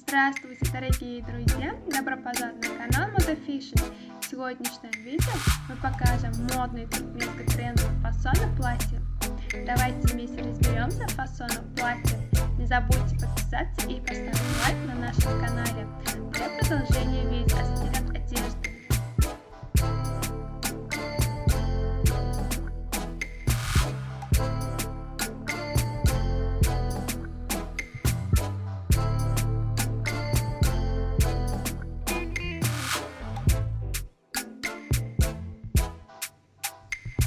Здравствуйте, дорогие друзья! Добро пожаловать на канал ModaFashion. В сегодняшнем видео мы покажем модные туркменско-трендовые фасоны платья. Давайте вместе разберемся в фасонах платья. Не забудьте подписаться и поставить лайк на нашем канале для продолжения видео о стилях одежды.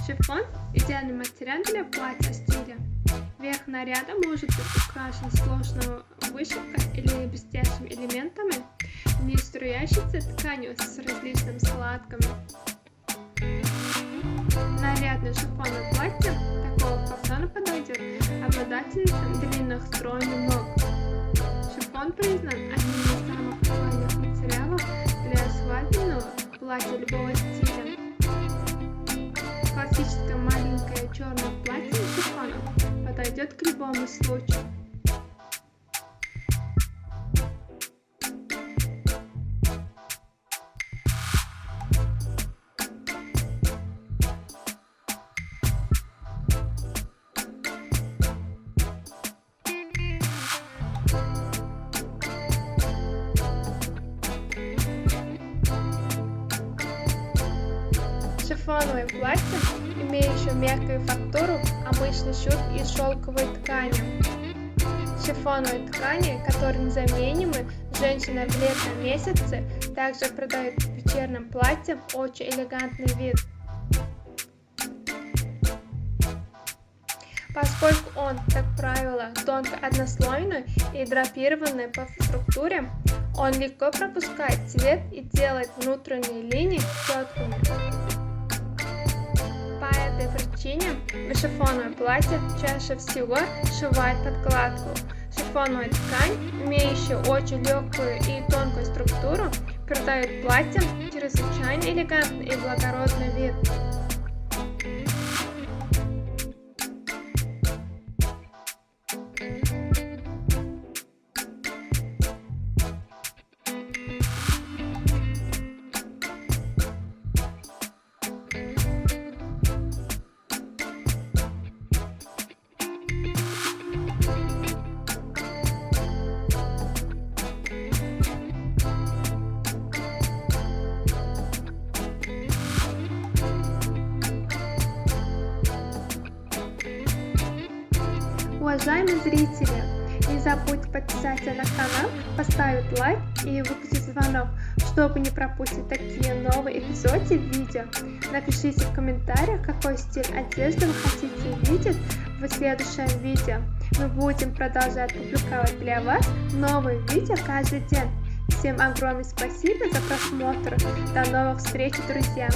Шифон – идеальный материал для платья стиля. Верх наряда может быть украшен сложной вышивкой или блестящими элементами, не струящейся тканью с различными складками. Нарядное шифонное платье такого фасона подойдет обладательницам длинных стройных ног. Шифон признан одним из самых актуальных материалов для свадебного платья любого стиля. Классическое маленькое черное платье с шифоном подойдет к любому случаю. Шифоновое платье, имеющее мягкую фактуру, обычно шьют из шелковой ткани. Шифоновые ткани, которые незаменимы женщины в летнем месяце, также придают вечерним платьям очень элегантный вид. Поскольку он, как правило, тонко однослойный и драпированный по структуре, он легко пропускает цвет и делает внутренние линии четкими. По этой причине шифоновое платье чаще всего сшивают подкладку. Шифоновая ткань, имеющая очень легкую и тонкую структуру, придает платьям чрезвычайно элегантный и благородный вид. Уважаемые зрители, не забудьте подписаться на канал, поставить лайк и выключить звонок, чтобы не пропустить такие новые эпизоды видео. Напишите в комментариях, какой стиль одежды вы хотите видеть в следующем видео. Мы будем продолжать публиковать для вас новые видео каждый день. Всем огромное спасибо за просмотр. До новых встреч, друзья!